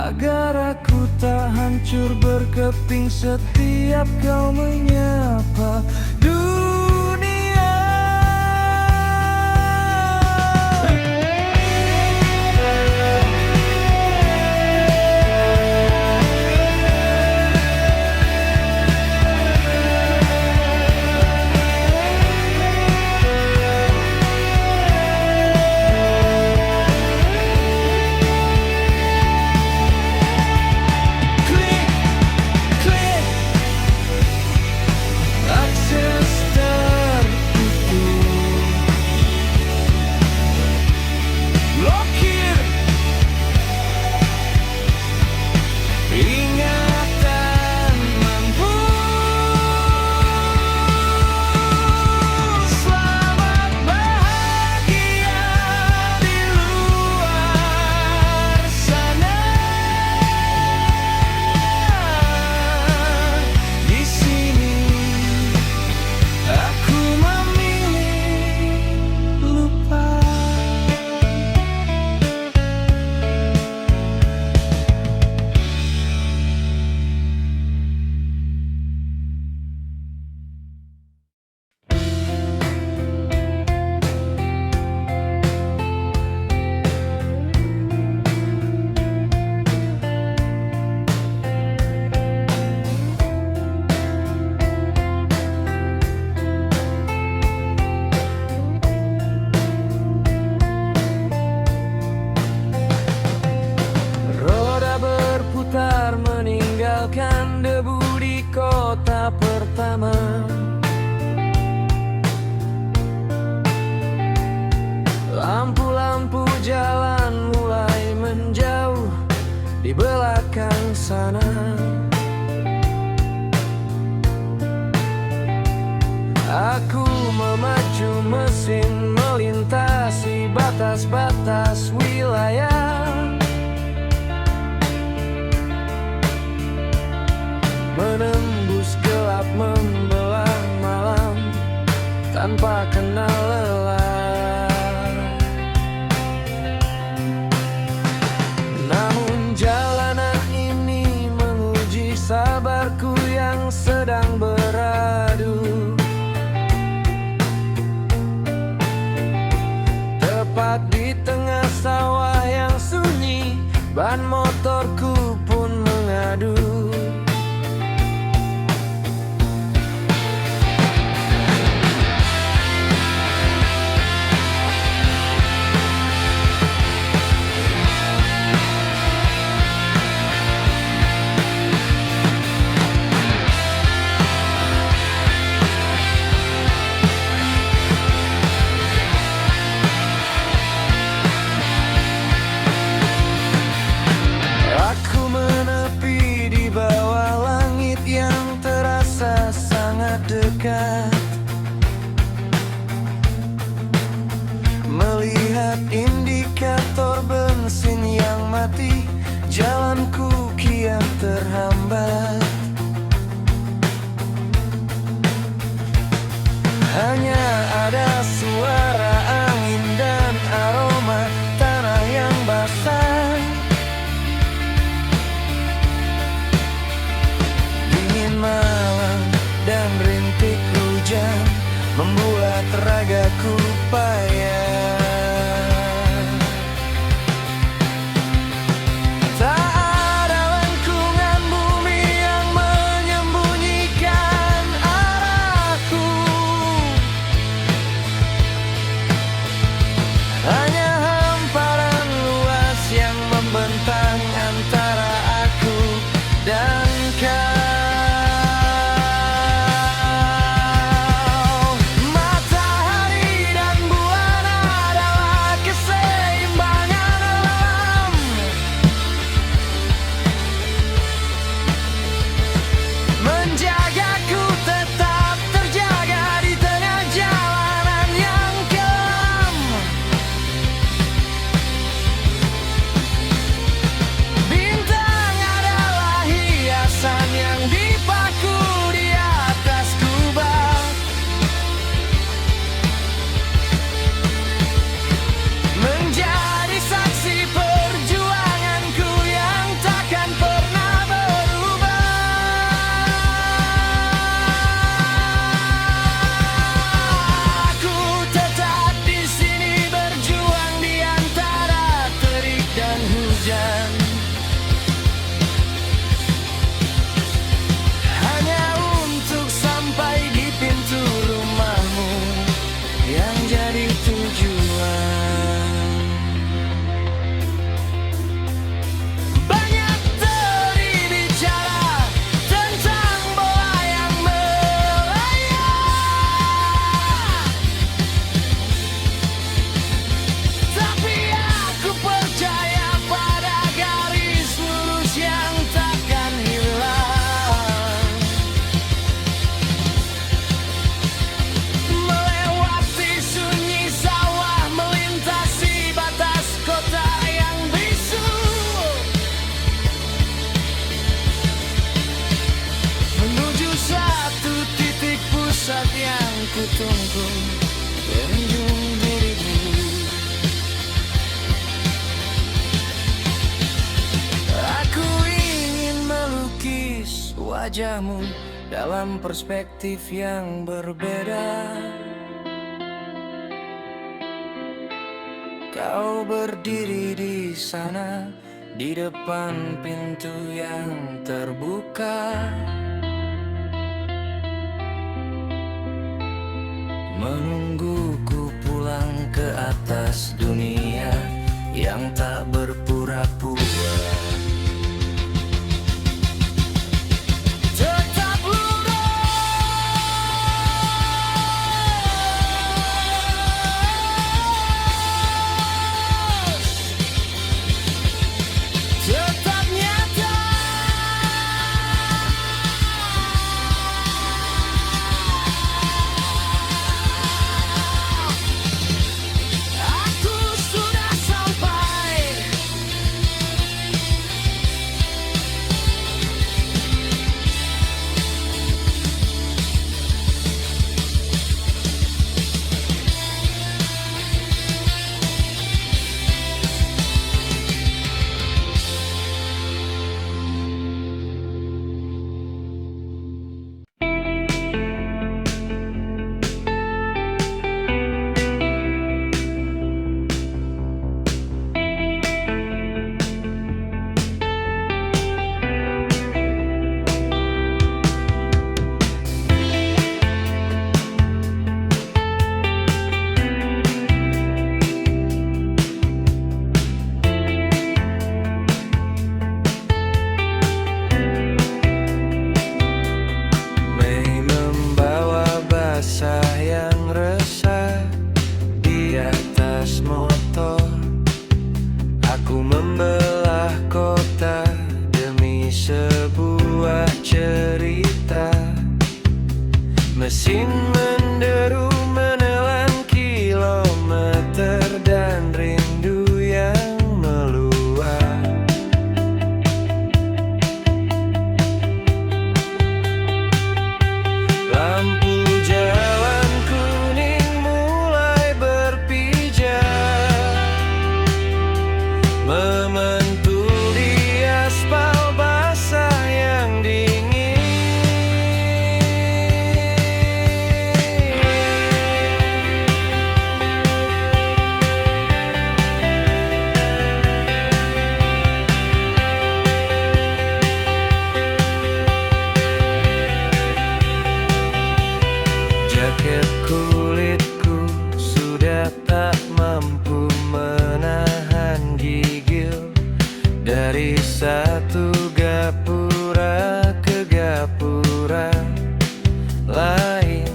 agar aku tak hancur berkeping setiap kau menyapa dunia. Meninggalkan debu di kota pertama. Lampu-lampu jalan mulai menjauh di belakang sana. Aku memacu mesin melintasi batas-batas wilayah, menembus gelap membelah malam tanpa kenal lelah. Namun jalanan ini menguji sabarku yang sedang beradu. Tepat di tengah sawah yang sunyi, ban motorku pun mengadu. Dekat melihat indikator bensin yang mati, jalanku kian terhambat. Hanya ada suara angin dan aroma tanah yang basah. Dingin malam dan rintik hujan membuat ragaku payah. Tak ada lengkungan bumi yang menyembunyikan arahku. wajahmu dalam perspektif yang berbeda. Kau berdiri di sana, di depan pintu yang terbuka, menungguku pulang ke atas dunia yang tak berpura-pura. Tetap lurus, tetap nyata. Aku sudah sampai. Mei membawa basah yang resah di atas motor. Aku membelah kota demi sebuah cerita. Mesin menderu menelan kilometer dan rindu yang meluap. Lampu jalan kuning mulai berpijak, memantul di aspal basah yang dingin. Jaket kulitku sudah tak mampu menahan gigil. Dari satu gapura ke gapura lain,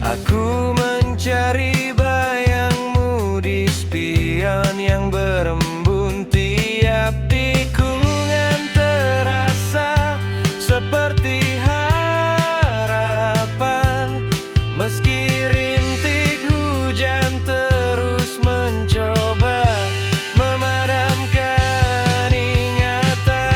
aku mencari bayangmu di spion yang berembun. Tiap tikungan terasa seperti harapan, meski rintik hujan terus mencoba memadamkan ingatan.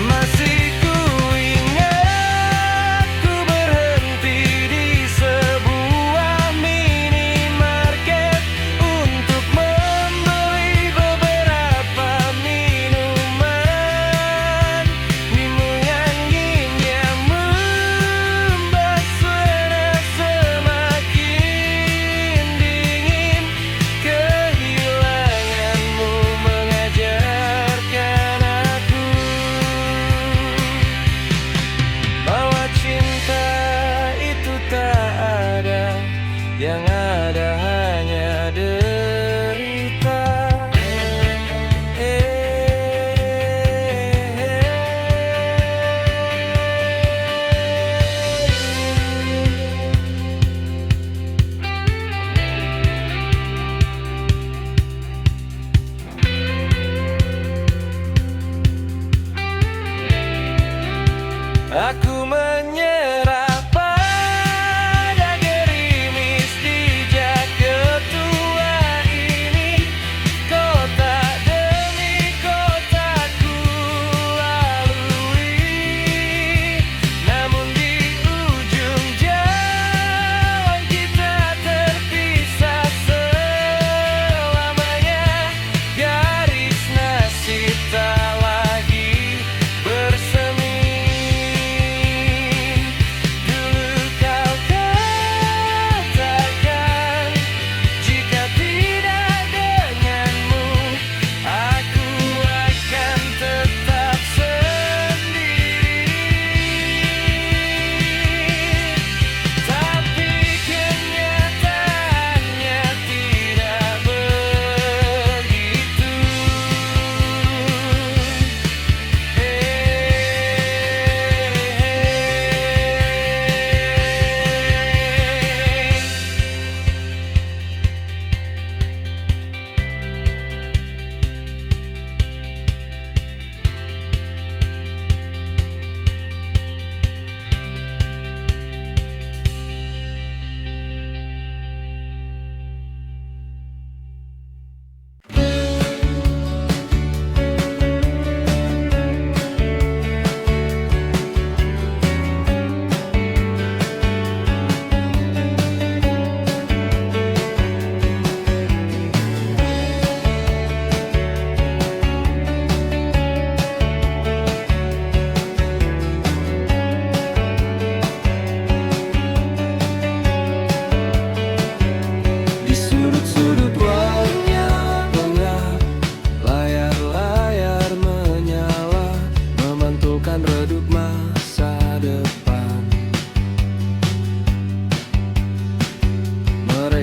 Masih ku ingat ku berhenti di sebuah minimarket untuk membeli beberapa minuman. Nimu yang yang membasuh semakin dingin. Kehilanganmu mengajarkan aku bahwa cinta itu tak ada, yang ada hanya derita. Aku menyerah pada gerimis di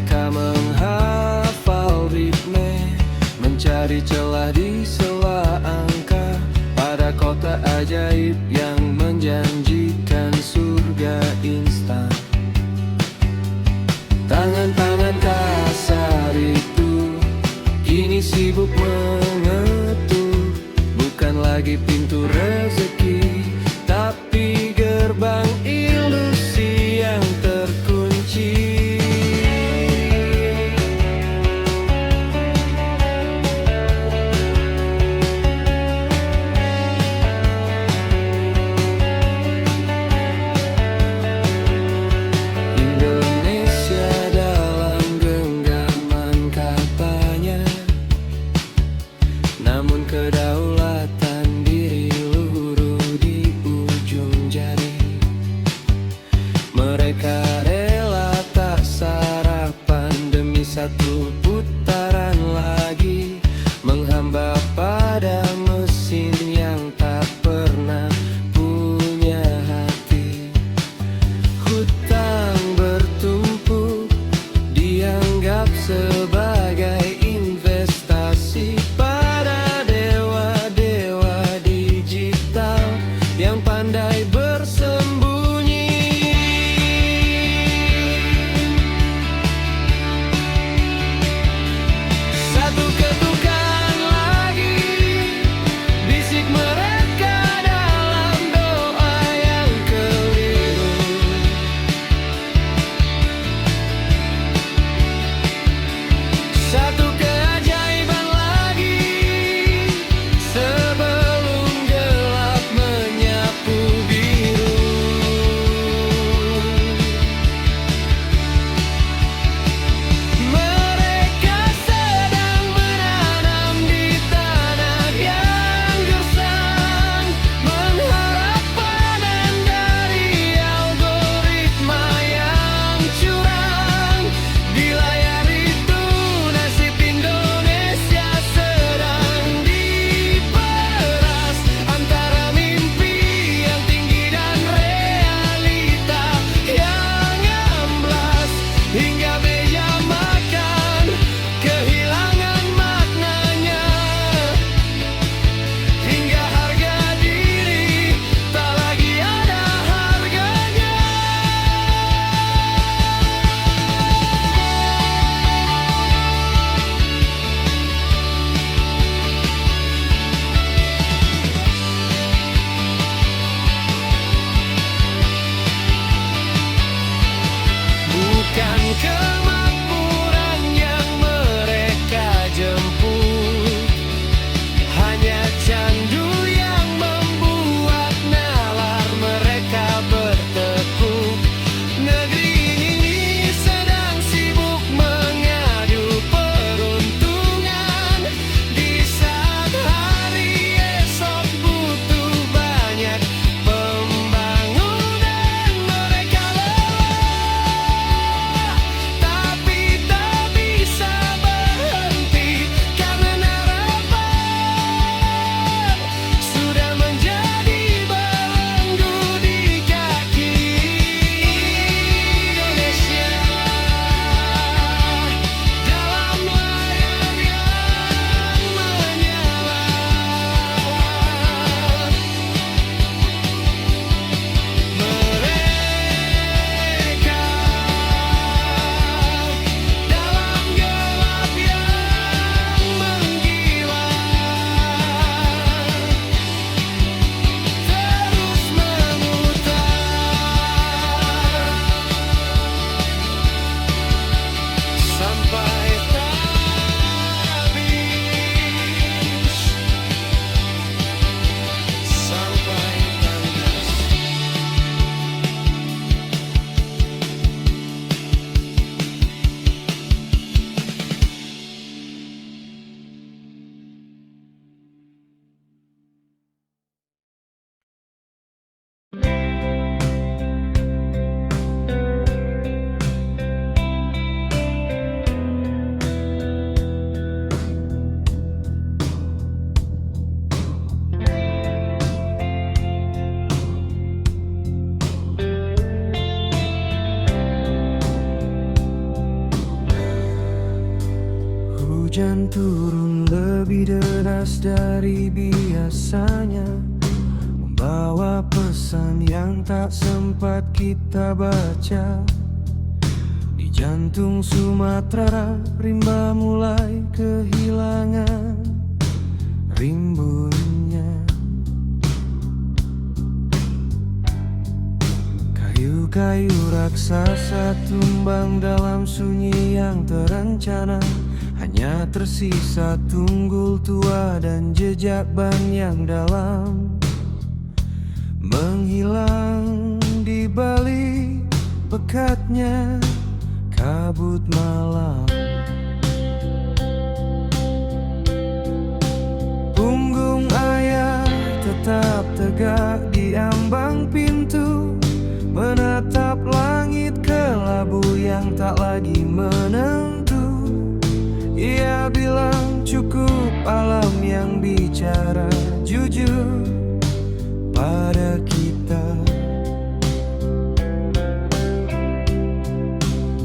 Mereka menghafal ritme, mencari celah di sela angka, pada kota ajaib yang menjanjikan surga instan. Tangan-tangan kasar itu kini sibuk mengetuk, bukan lagi pintu rezeki, tapi gerbang ilusi yang terkunci. Indonesia dalam genggaman katanya, namun kedaulatan diri luhur Hujan turun lebih deras dari biasanya, membawa pesan yang tak sempat kita baca. Di jantung Sumatera, rimba mulai kehilangan rimbunnya. Kayu-kayu raksasa tumbang dalam sunyi yang terencana. Hanya tersisa tunggul tua dan jejak ban yang dalam, menghilang di balik pekatnya kabut malam. Punggung ayah tetap tegak di ambang pintu, menatap langit kelabu yang tak lagi menentu. Ia bilang cukup alam yang bicara jujur pada kita.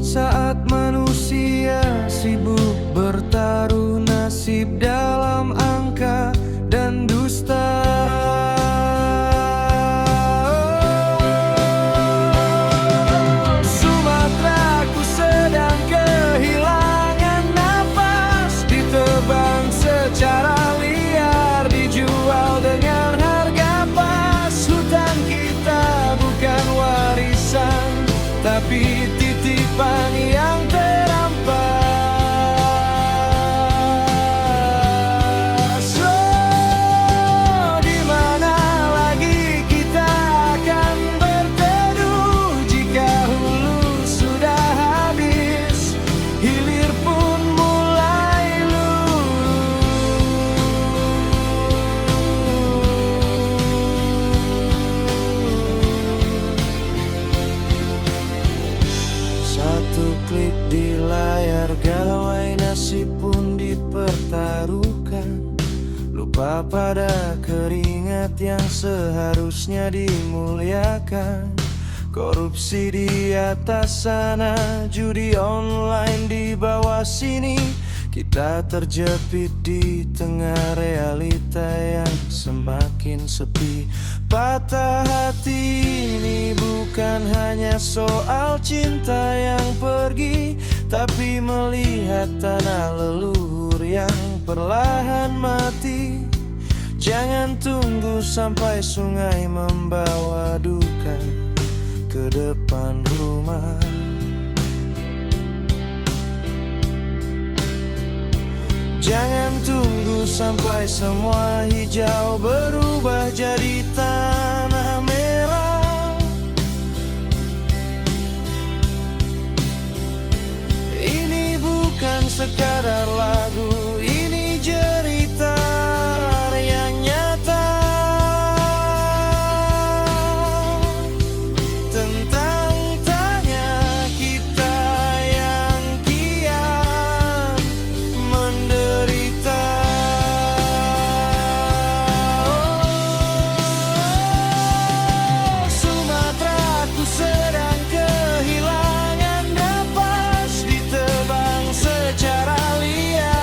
Saat manusia sibuk bertaruh nasib dalam angka dan dusta, Sumateraku sedang kehilangan nafas, ditebang secara liar, dijual dengan harga pas. Hutan kita bukan warisan, tapi titipan yang terampas. Oh, di mana lagi kita akan berteduh jika hulu sudah habis, hilir pun mulai luluh. Satu klik di layar, gawai nasib pun dipertaruhkan. Lupa pada keringat yang seharusnya dimuliakan. Korupsi di atas sana, judi online di bawah sini. Kita terjepit di tengah realita yang semakin sepi. Patah hati ini bukan hanya soal cinta yang pergi, tapi melihat tanah leluhur yang perlahan mati. Jangan tunggu sampai sungai membawa duka ke depan rumah. Jangan tunggu sampai semua hijau berubah jadi tanah merah. Ini bukan sekadar lagu, ini cerita yang nyata tentang tanya kita yang kian menderita. Oh, Sumateraku sedang kehilangan napas, ditebang secara liar.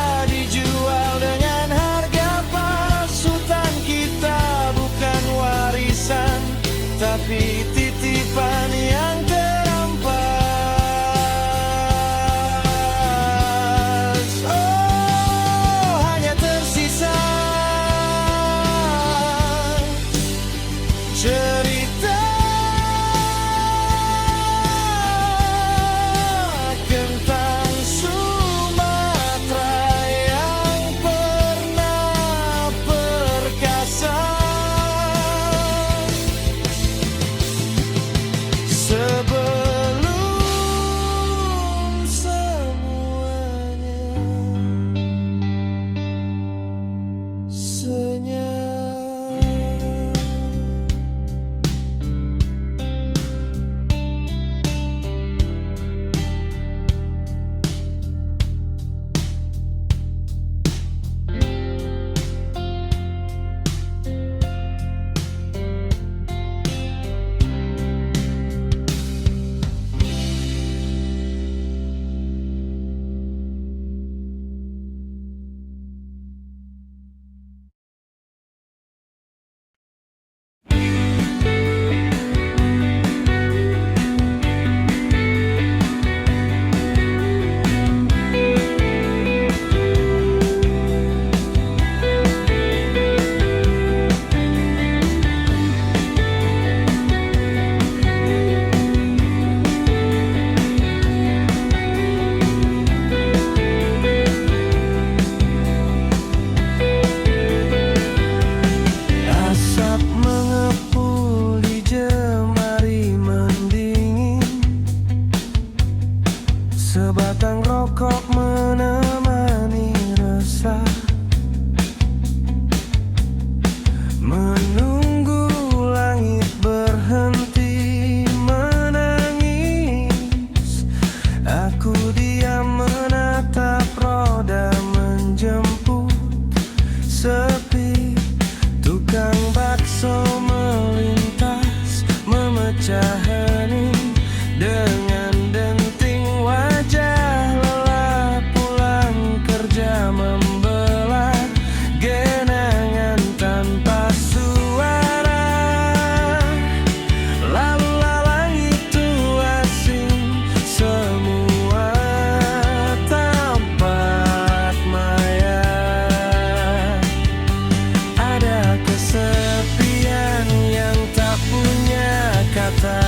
Sebatang rokok menemani resah, menunggu langit berhenti menangis. Aku diam menatap roda menjemput sepi. Tukang bakso melintas memecah hening dengan denting wajah lelah pulang kerja membelah genangan tanpa suara. Lalu lalang itu asing semua tampak maya. Ada kesepian yang tak punya kata.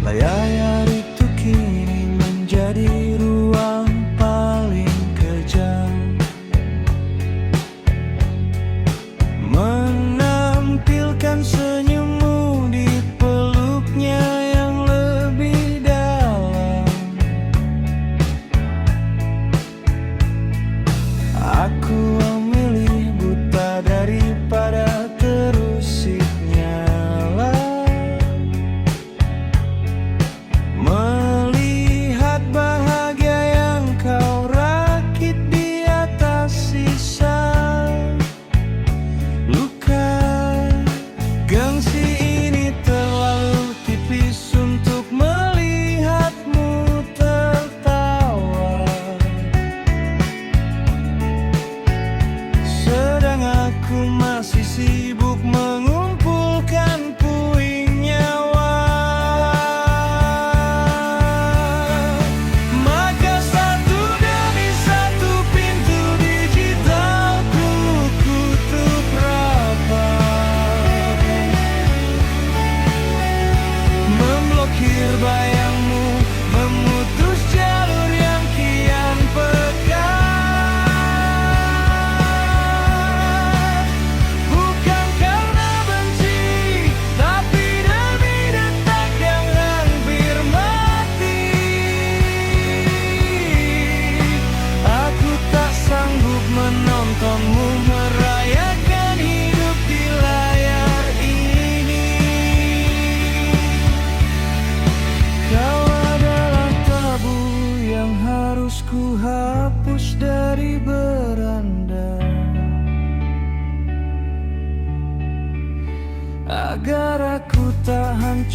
Layar itu kini menjadi ruang paling kejam, menampilkan senyummu di peluknya yang lebih dalam. Aku memilih buta daripada terusik nyala.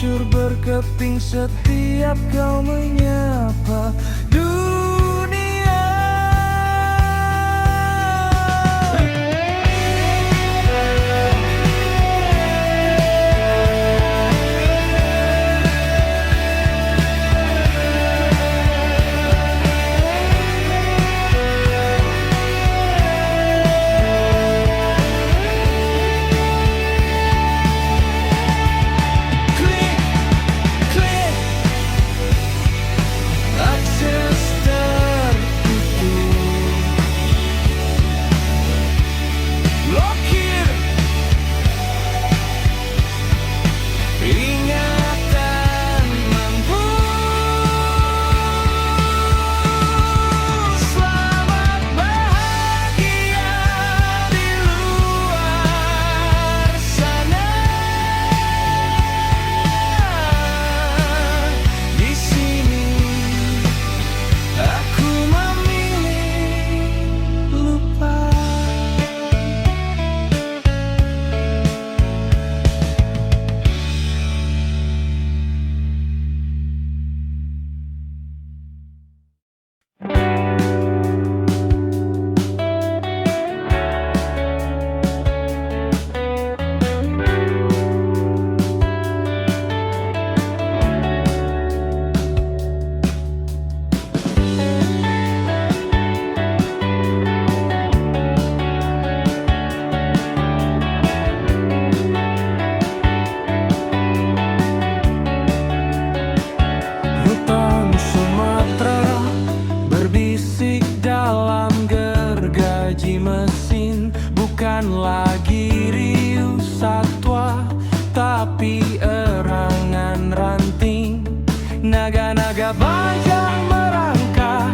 hancur berkeping setiap kau menyapa dunia. Bukan lagi riuh satwa, tapi erangan ranting. Naga-naga baja merangkak,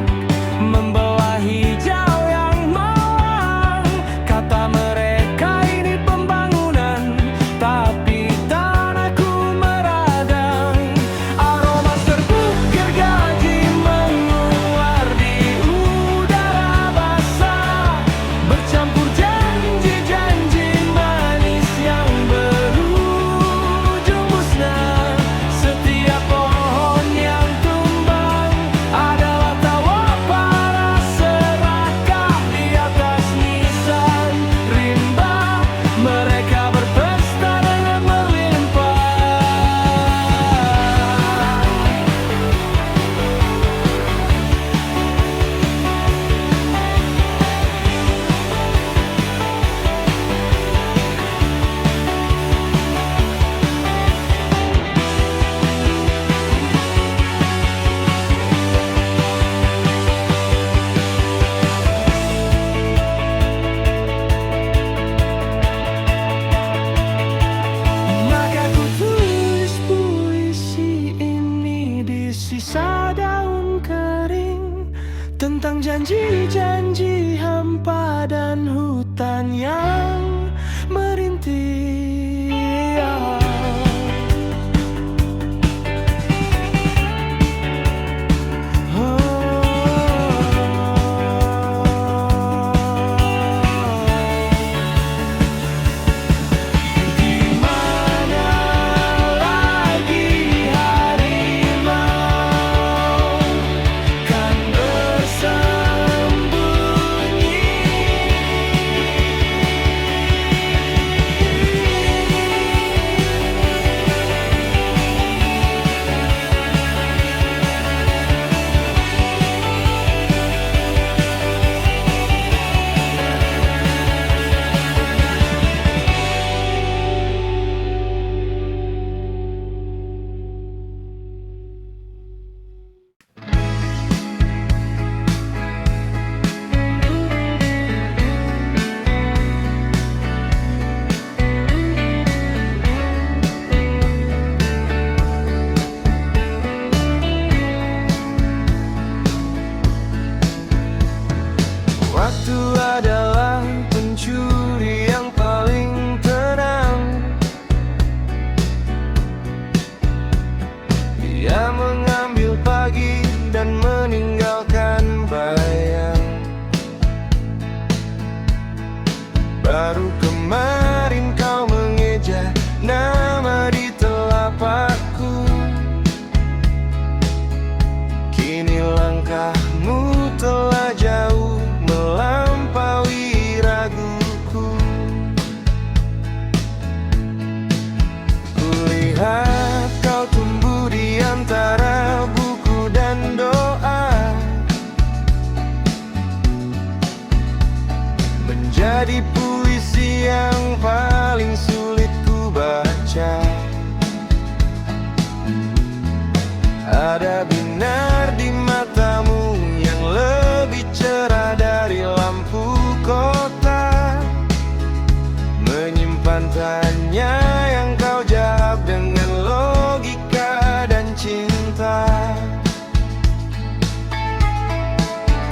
membelah hijau yang malang. Kata mereka ini pembangunan, tapi tanahku meradang. Aroma serbuk gergaji menguar di udara basah, bercampur janji-janji manis yang berujung musnah. Setiap pohon yang tumbang adalah tawa para serakah di atas nisan rimba. Mereka berpesta dengan melimpah. Maka ku tulis puisi ini di sisa daun kering, tentang janji-janji hampa dan hutan yang merintih. Di mana lagi harimau kan bersembunyi? Langkahmu telah jauh melampaui raguku. Kulihat kau tumbuh di antara buku dan doa, menjadi puisi yang paling sulit ku baca. Ada binar di matamu yang lebih cerah dari lampu kota, menyimpan tanya yang kau jawab dengan logika dan cinta.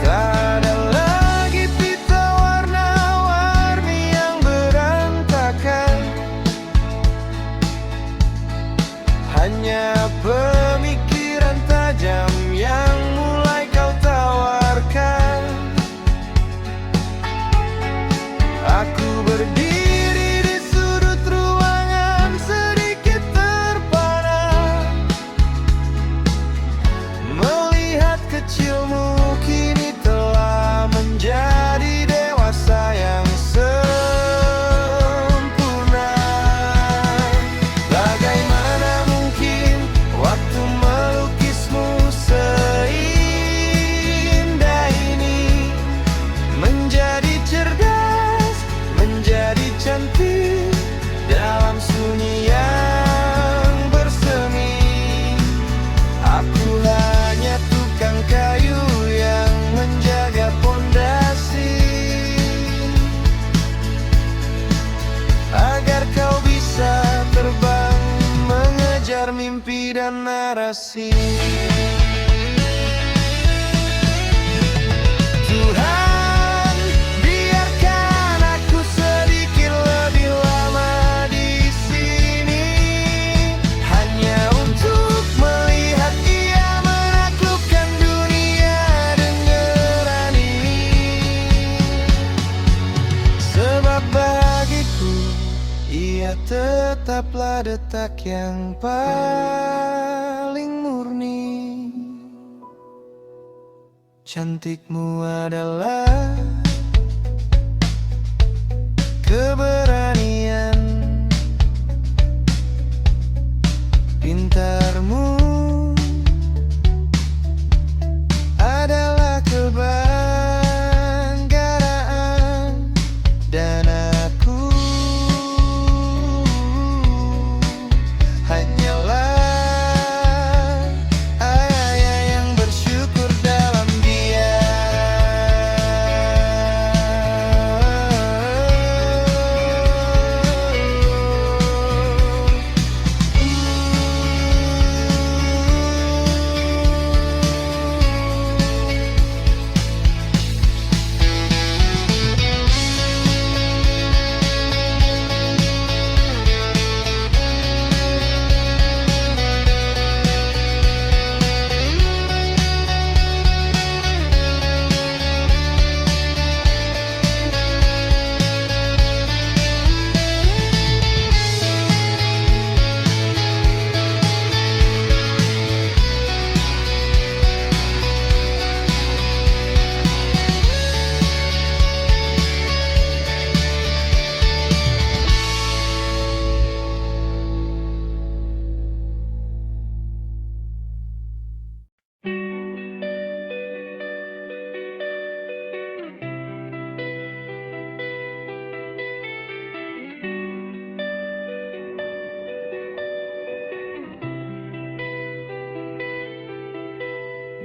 Tak ada lagi pita warna-warni yang berantakan, hanya pemikiran tajam yang mulai kau tawarkan. Aku berdiri di sudut ruangan sedikit terpana, melihat kecilmu kini telah menjadi dewasa yang sempurna. Bagaimana mungkin waktu melukismu seindah ini, menjadi cerdas, menjadi cantik dalam sunyi yang bersemi. Aku hanya tukang kayu yang menjaga pondasi, agar kau bisa terbang mengejar mimpi dan narasi. Tuhan, biarkan aku sedikit lebih lama di sini, hanya untuk melihat ia menaklukkan dunia dengan ini. Sebab bagiku ia tetaplah detak yang paling murni. Cantikmu adalah keberanian, pintarmu adalah kebanggaan, dan aku hanyalah ayah yang bersyukur dalam dia.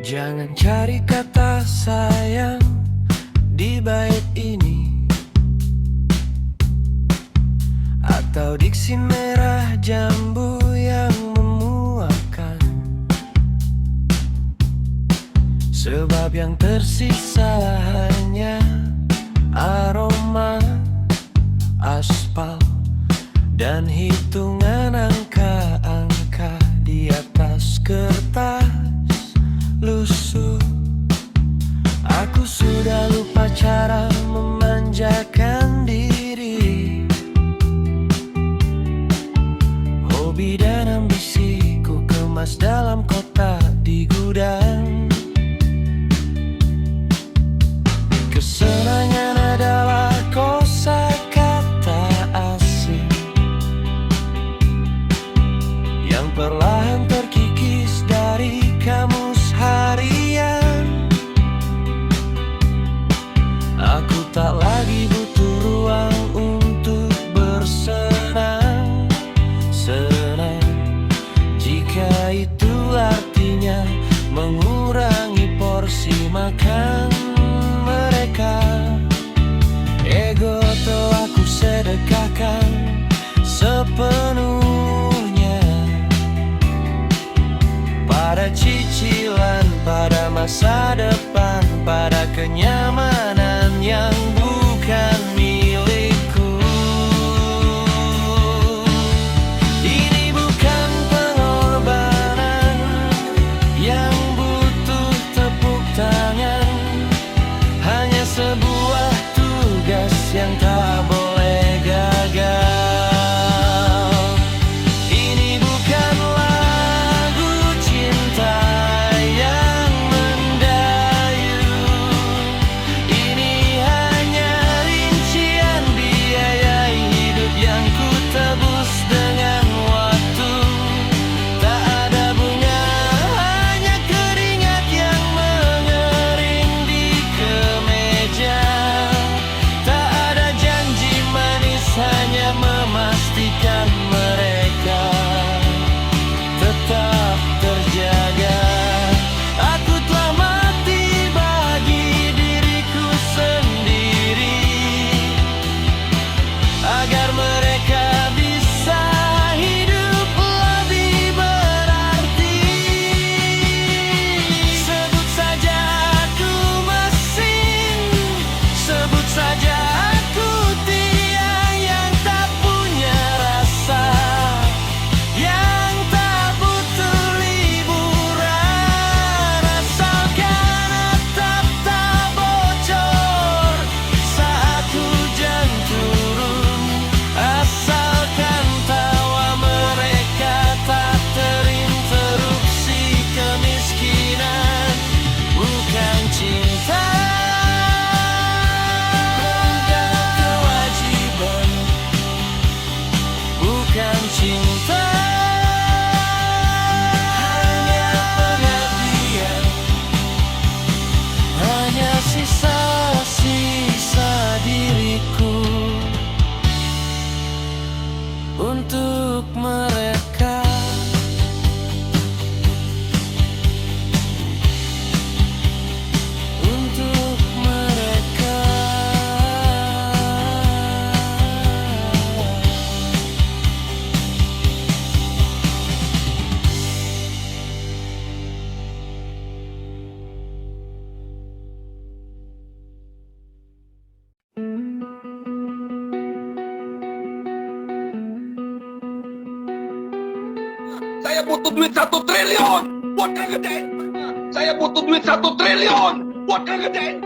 Jangan cari kata sayang di bait ini, atau diksi merah jambu yang memuakan. Sebab yang tersisa hanya aroma aspal dan hitungan angka-angka di atas kertas lusuh. Aku sudah lupa cara memanjakan diri. Hobi dan ambisiku kemas dalam kotak di gudang. itu artinya mengurangi porsi makan mereka. Ego telah ku sedekahkan sepenuhnya pada cicilan, pada masa depan, pada kenyamanan yang bukan milikku. Ini bukan pengorbanan yang butuh tepuk tangan, hanya sebuah tugas yang tak boleh gagal. Ini bukan lagu cinta yang mendayu, ini hanya rincian biaya hidup yang ku tebus dengan waktu. Tak ada bunga, hanya keringat yang mengering di kemeja. Tak ada janji manis, hanya memastikan mereka tetap terjaga. Aku telah mati bagi diriku sendiri agar mereka bisa hidup lebih berarti. Sebut saja aku mesin, sebut saja aku tiang yang tak punya rasa, yang tak butuh liburan. Asalkan atap tak bocor saat hujan turun, asalkan tawa mereka tak terinterupsi kemiskinan. Bukan cinta, bukan kewajiban, bukan cinta, hanya pengabdian, hanya sisa-sisa diriku untuk mereka. Untuk mereka. Saya butuh duit 1 triliun buat ngegedein. Saya butuh duit 1 triliun buat ngegedein.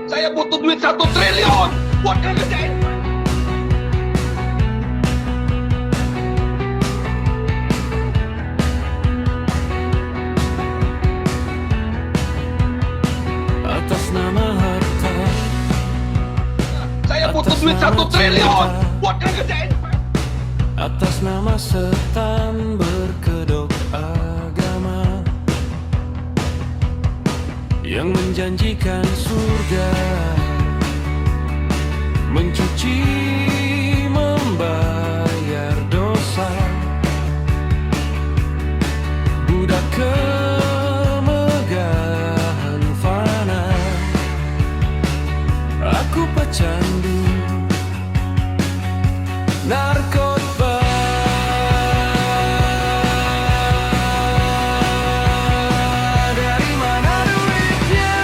Saya butuh duit 1 triliun buat ngegedein. Atas nama harta, Saya butuh duit 1 triliun buat ngegedein. atas nama setan berkedok agama yang menjanjikan surga, mencuci, membayar dosa, budak kemegahan fana. Aku pecandu narkoba. Dari mana duitnya?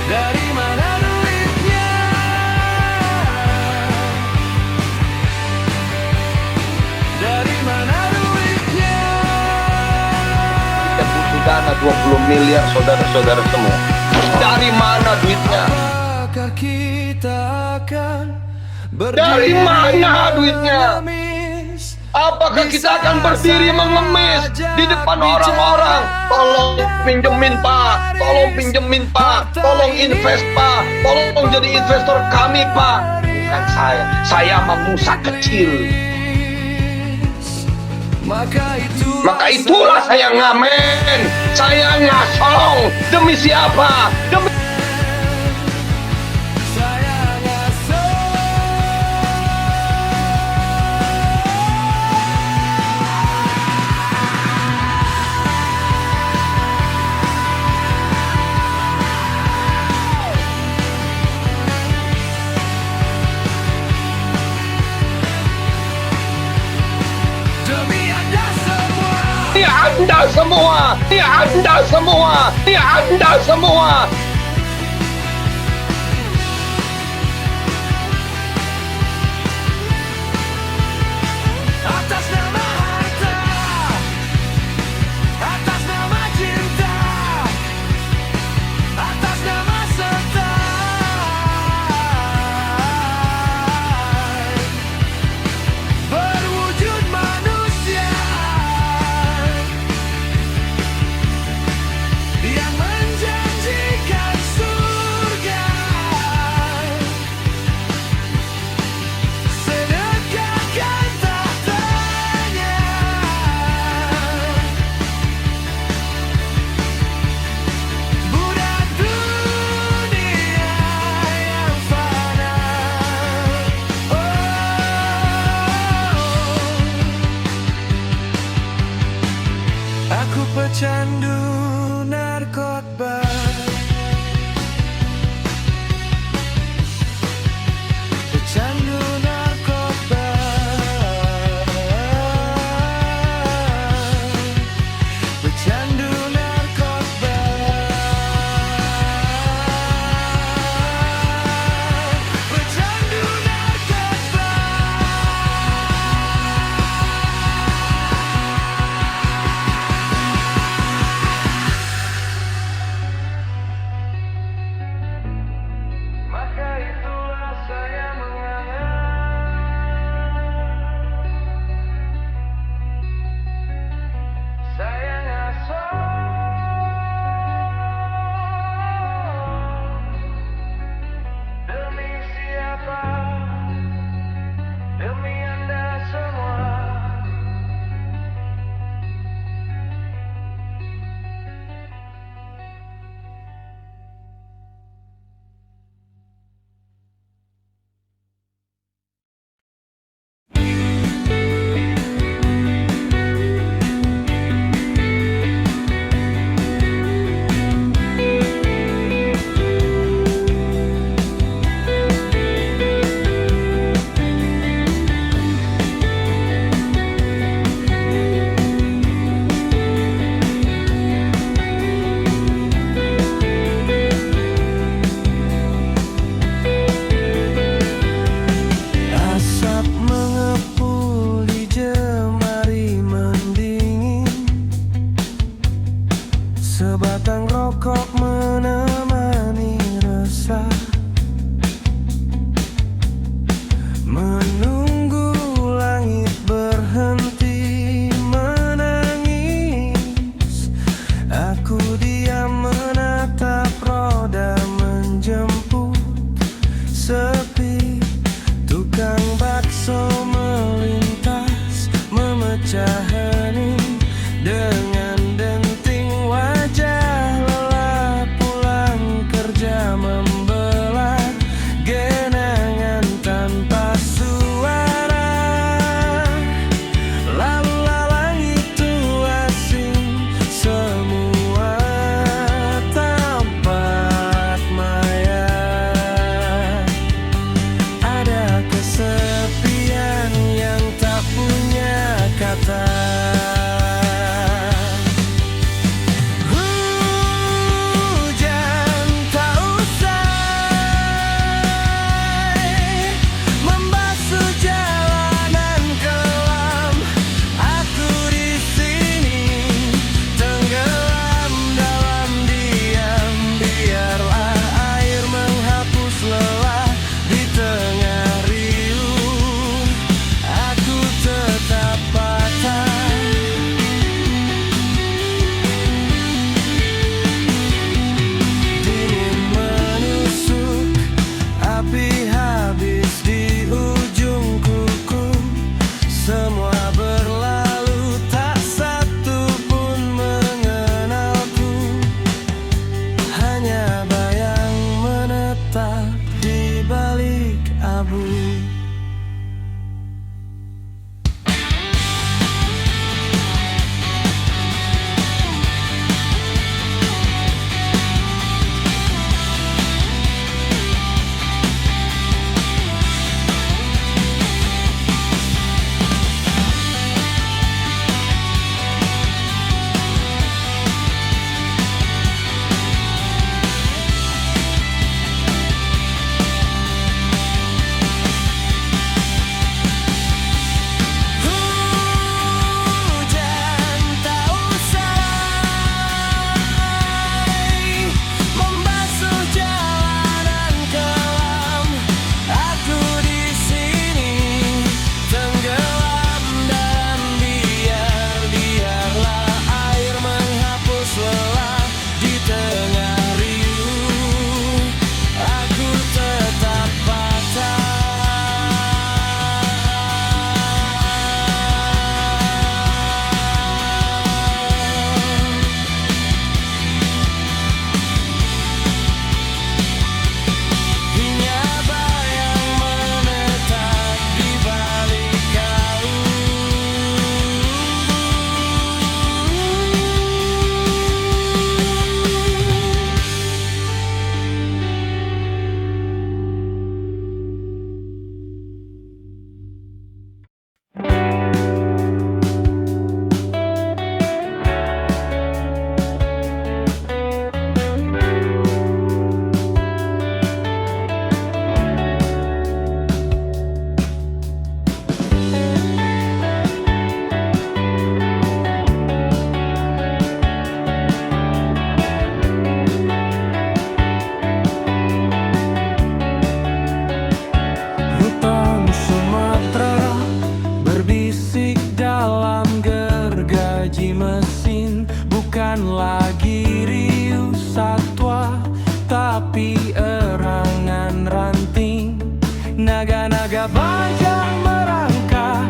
Dari mana duitnya? Dari mana duitnya? Kita butuh dana 20 miliar saudara-saudara semua. Dari mana duitnya? Apakah kita akan Dari mana duitnya? mengemis? Apakah kita akan berdiri mengemis di depan orang-orang? Tolong pinjemin Pak, tolong pinjemin Pak, tolong invest Pak, tolong jadi investor kami Pak. Bukan saya manusia kecil. Maka itulah saya ngamen, saya ngasong. Demi siapa? Demi Anda semua, ini Anda semua, ini Anda semua. Atas nama harta, atas nama cinta, atas nama setan, berwujud manusia yang menjanjikan surga, sedekahkan tahtanya, budak dunia yang fana. Aku pecandu narkoba, pecandu narkoba, pecandu narkoba, pecandu narkoba. gergaji mesin, bukan lagi riuh satwa, tapi erangan ranting. Naga-naga bajang merangkak,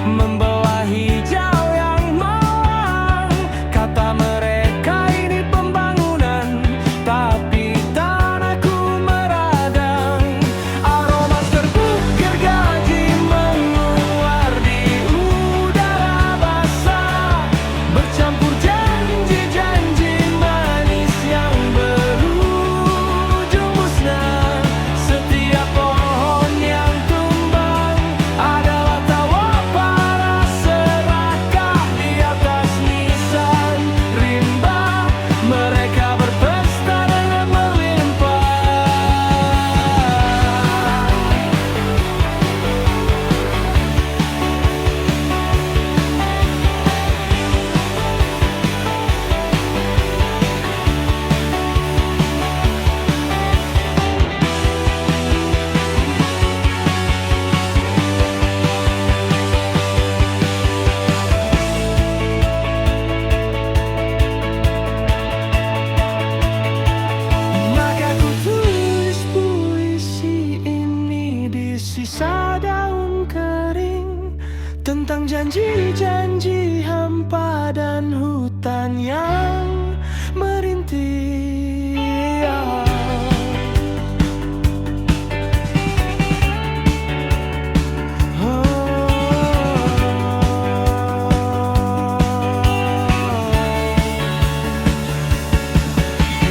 membawa hijau yang malang. Kata mereka ini pembangunan, tapi tanahku meradang. Aroma serbuk gergaji menguar di udara basah, bercampur janji-janji manis yang berujung musnah. Setiap pohon yang tumbang adalah tawa para serakah di atas nisan rimba. Mereka berpesta dengan melimpah. Maka ku tulis puisi ini di sisa daun kering, tentang janji-janji hampa dan hutan yang merintih.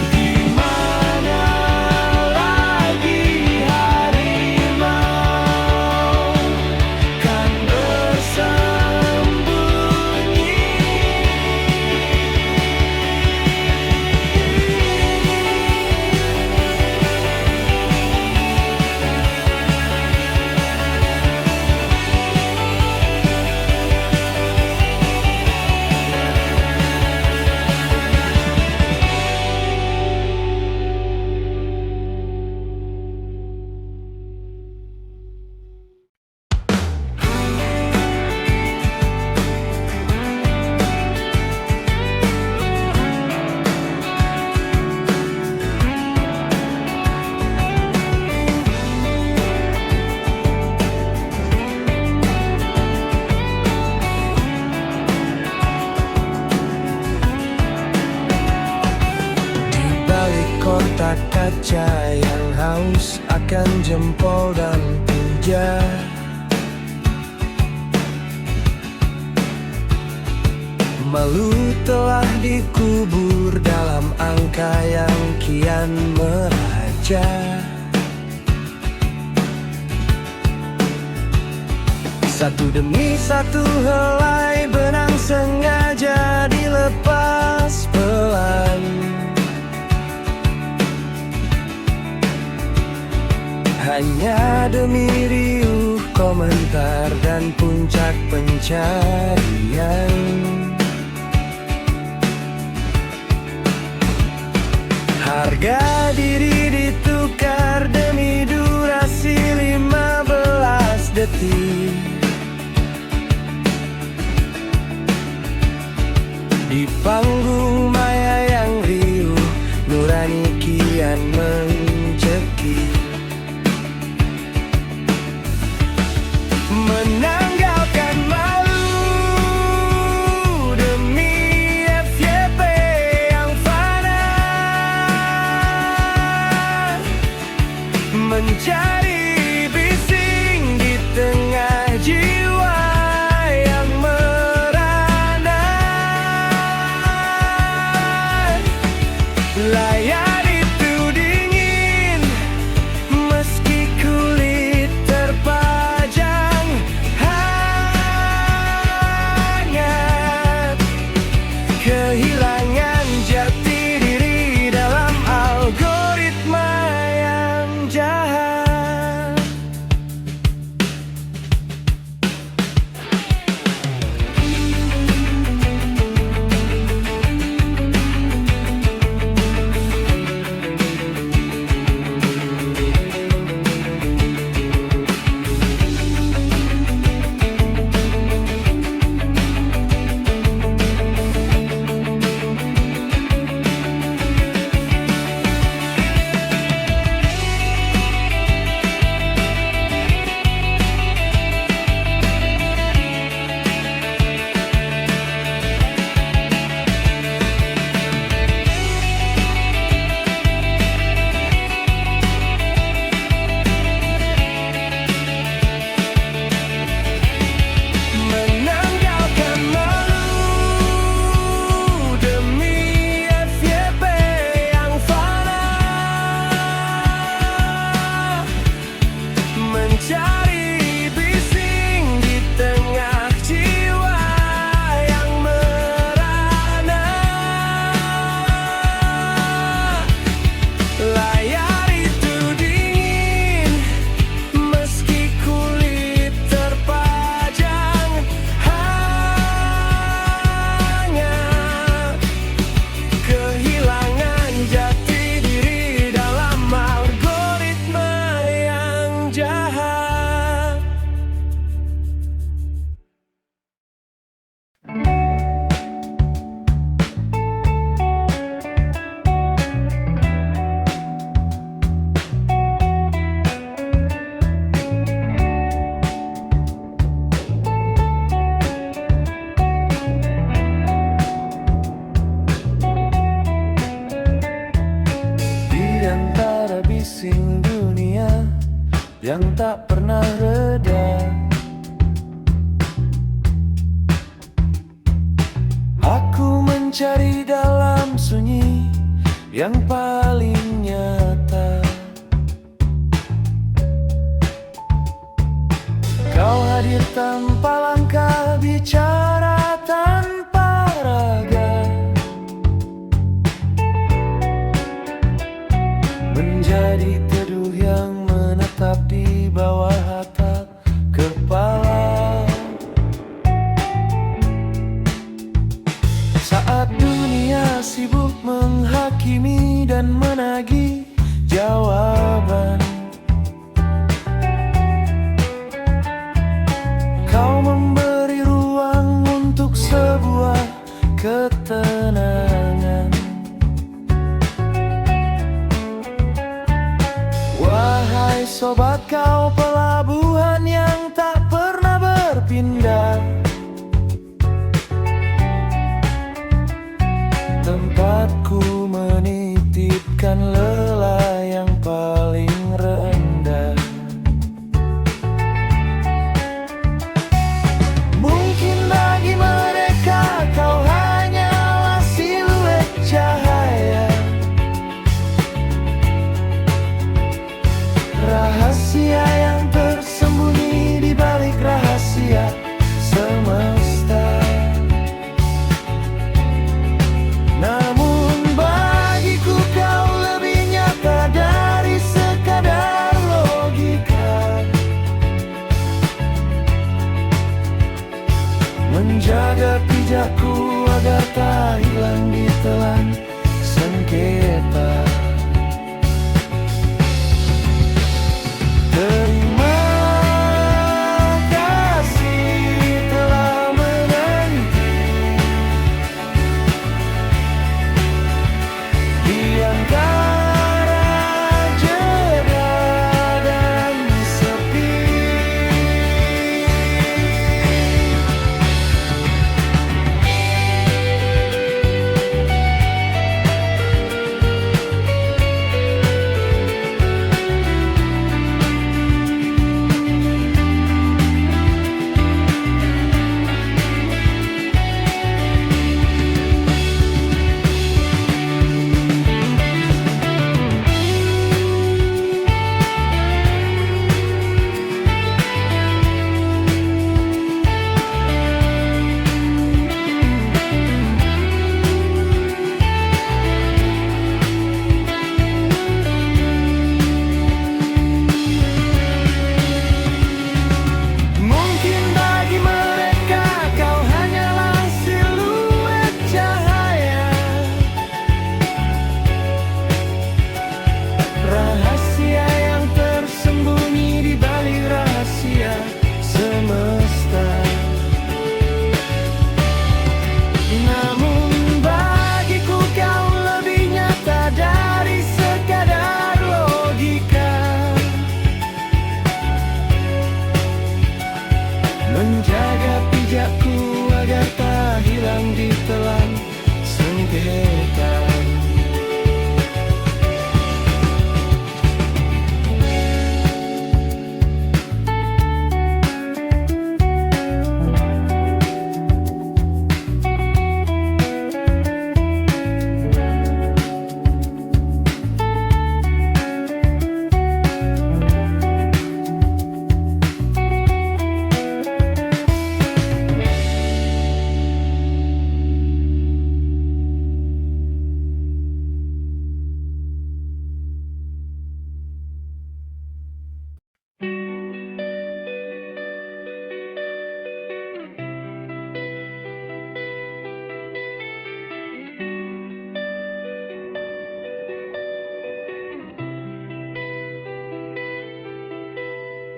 Di mana lagi harimau kan bersembunyi? Di balik kotak kaca yang haus akan jempol dan puja, malu telah dikubur dalam angka yang kian meraja. Satu demi satu helai benang sengaja dilepas pelan, hanya demi riuh komentar dan puncak pencarian. Harga diri ditukar demi durasi 15 detik. Di panggung maya yang riuh, nurani kian mencekik, menanggalkan malu demi FYP yang fana, mencari bising di tengah jiwa yang merana. Layar itu dingin yang tak pernah reda. Aku mencari dalam sunyi yang paling nyata. Kau hadir tanpa langkah, bicara tanpa raga, menjadi teduh yang menetap di bawah atap kepala. Saat dunia sibuk menghakimi dan menagih jawaban, kau memberi ruang untuk sebuah ketenangan. Wahai sobat, kau pelabuhan yang tak pernah berpindah, tempatku menitipkan lelah yang paling rendah. Mungkin bagi mereka kau hanyalah siluet cahaya, rahasia yang tersembunyi di balik rahasia semesta. Namun bagiku kau lebih nyata dari sekadar logika, menjaga pijakku agar tak hilang ditelan sengketa. Terima kasih telah menanti di antara jeda dan sepi. Mungkin bagi mereka kau hanyalah siluet cahaya, rahasia yang tersembunyi di balik rahasia semesta. Namun bagiku kau lebih nyata dari sekadar logika, menjaga pijakku agar tak hilang ditelan sengketa.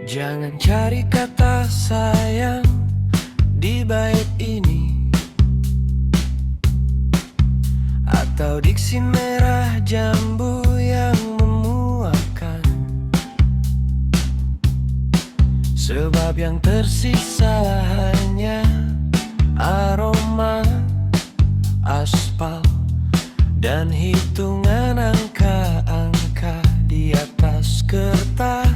Jangan cari kata sayang di bait ini, atau diksi merah jambu yang memuakan, sebab yang tersisa hanya aroma aspal dan hitungan angka-angka di atas kertas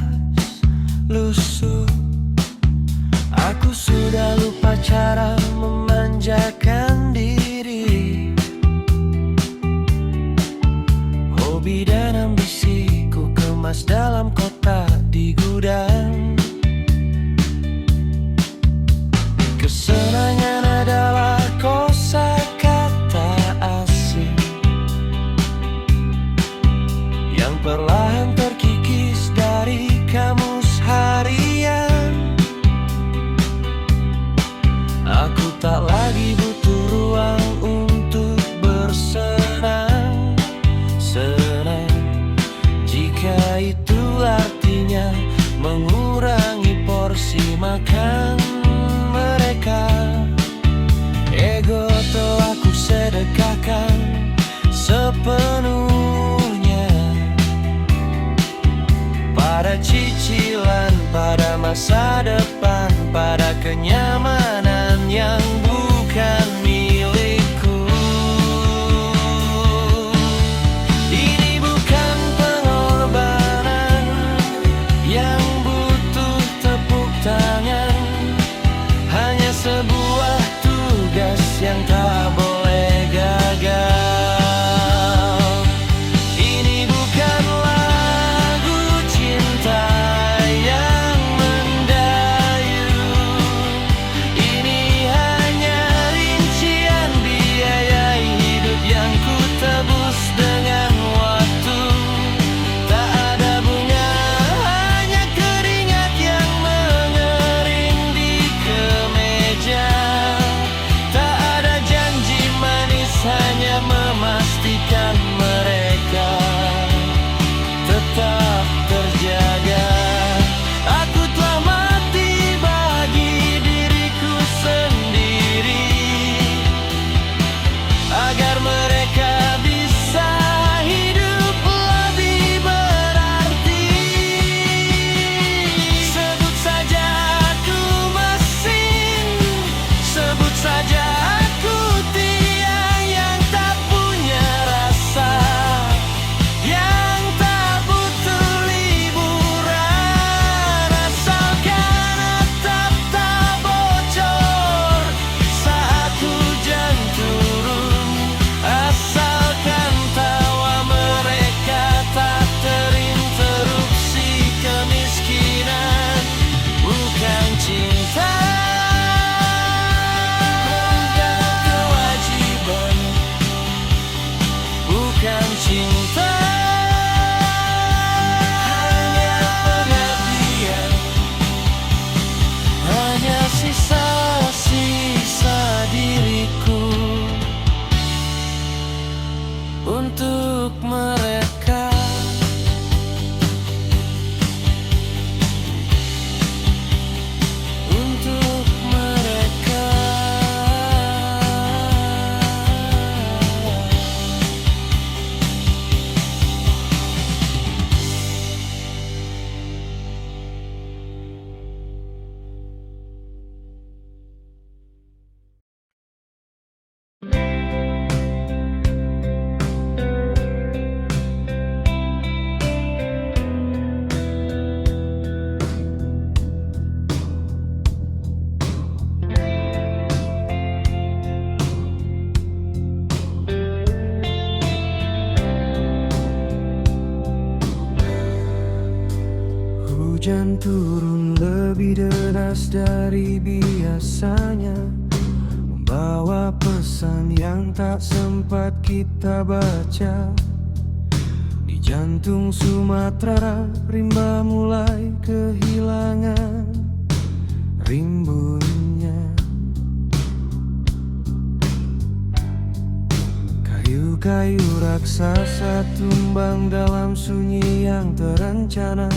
tak lagi butuh ruang untuk bersenang-senang. Jika itu artinya mengurangi porsi makan mereka, ego telah ku sedekahkan sepenuhnya pada cicilan, pada masa depan, pada kenyamanan yang bukan milikku. Ini bukan pengorbanan yang butuh tepuk tangan, hanya sebuah tugas yang tak boleh gagal. Ini bukan lagu cinta yang mendayu, ini hanya rincian biaya hidup yang ku tebus dengan waktu. Tak ada bunga, hanya keringat yang mengering di kemeja. Tak ada janji manis, hanya memastikan mereka tetap terjaga. Aku telah mati bagi diriku sendiri agar mereka bisa hidup lebih berarti. Sebut saja aku mesin, sebut saja aku tiang yang tak punya rasa, yang tak butuh liburan. Asalkan atap tak bocor saat hujan turun, asalkan tawa mereka tak terinterupsi kemiskinan. Bukan cinta, bukan kewajiban, bukan cinta, hanya pengabdian, hanya sisa-sisa diriku untuk mereka. Untuk mereka. Hujan turun lebih deras dari biasanya, membawa pesan yang tak sempat kita baca. Di jantung Sumatera, rimba mulai kehilangan rimbunnya. Kayu-kayu raksasa tumbang dalam sunyi yang terencana.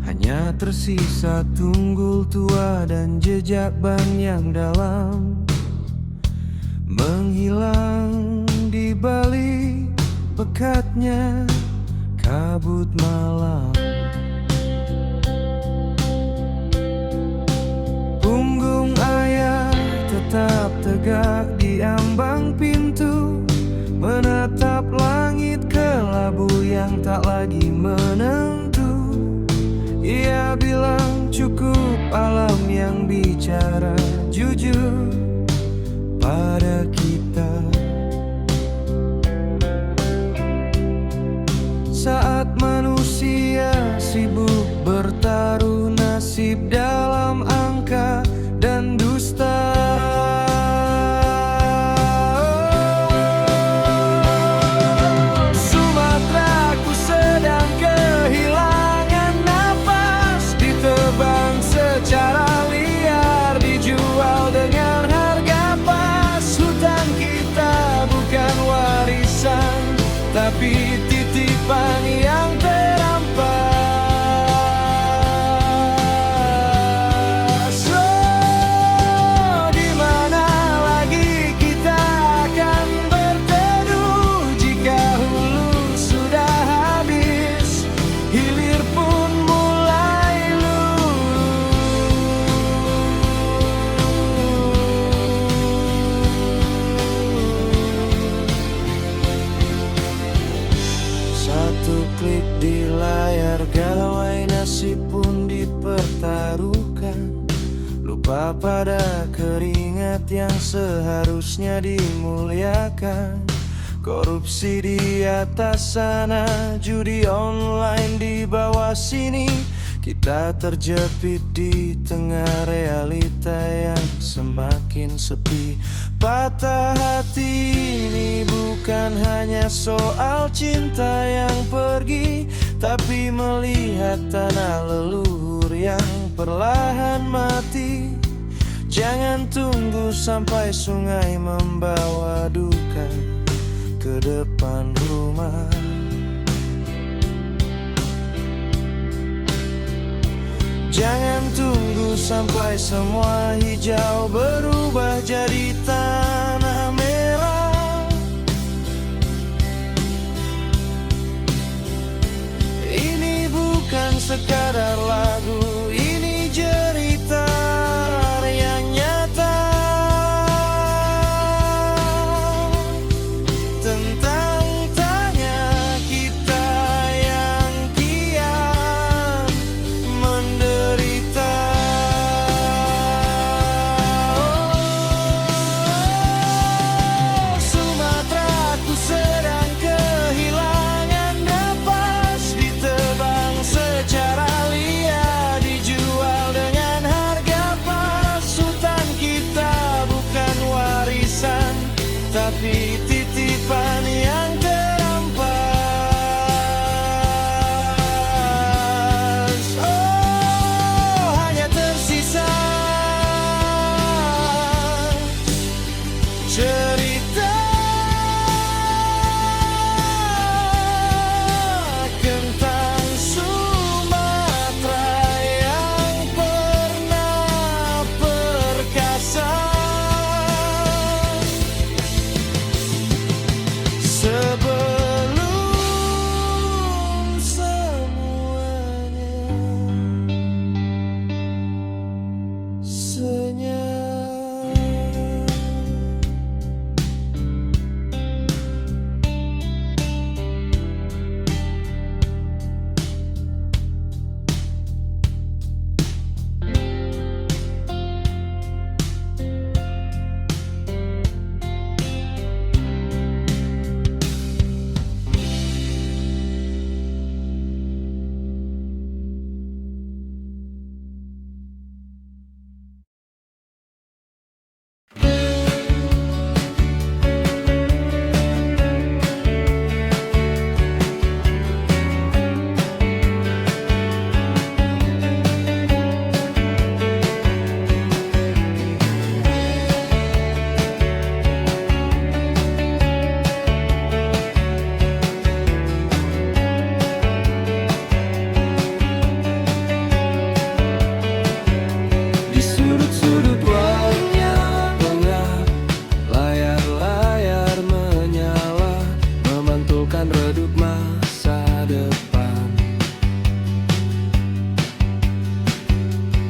Hanya tersisa tunggul tua dan jejak ban yang dalam, menghilang di balik pekatnya kabut malam. Punggung ayah tetap tegak di ambang pintu, menatap langit kelabu yang tak lagi menentu. Ia bilang cukup alam yang bicara jujur pada kita. Saat manusia sibuk bertaruh nasib dalam angka dan dusta, Sumatera ku sedang kehilangan napas, ditebang secara liar, dijual dengan harga pas. lupa pada keringat yang seharusnya dimuliakan. Korupsi di atas sana, judi online di bawah sini. Kita terjepit di tengah realita yang semakin sepi. Patah hati ini bukan hanya soal cinta yang pergi, tapi melihat tanah leluhur yang perlahan mati. Jangan tunggu sampai sungai membawa duka ke depan rumah. Jangan tunggu sampai semua hijau berubah jadi tanah merah. Ini bukan sekadar lagu, ini cerita yang nyata tentang tanya kita yang kian menderita. Oh, Sumatera ku sedang kehilangan napas, ditebang secara liar, dijual dengan harga pas. Hutan kita bukan warisan, tapi titipan yang terampas. Oh, hanya tersisa cerita tentang Sumatera yang pernah perkasa. Sebelum semuanya senyap. Di sudut-sudut warungnya pengap, layar-layar menyala, memantulkan redup masa depan.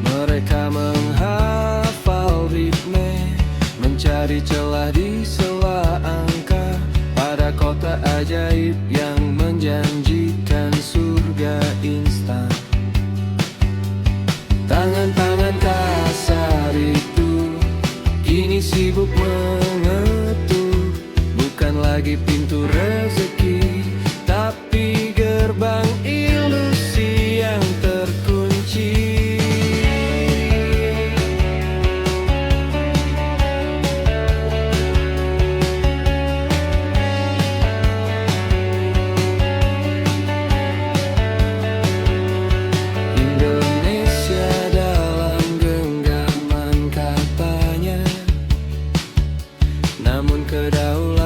Mereka menghafal ritme, mencari celah di sela angka, pada kota ajaib yang menjanjikan surga instan. Tangan-tangan kasar itu kini sibuk mengetuk, bukan lagi pintu rezeki, tapi gerbang ilusi yang terkunci. Indonesia dalam genggaman katanya, namun kedaulatan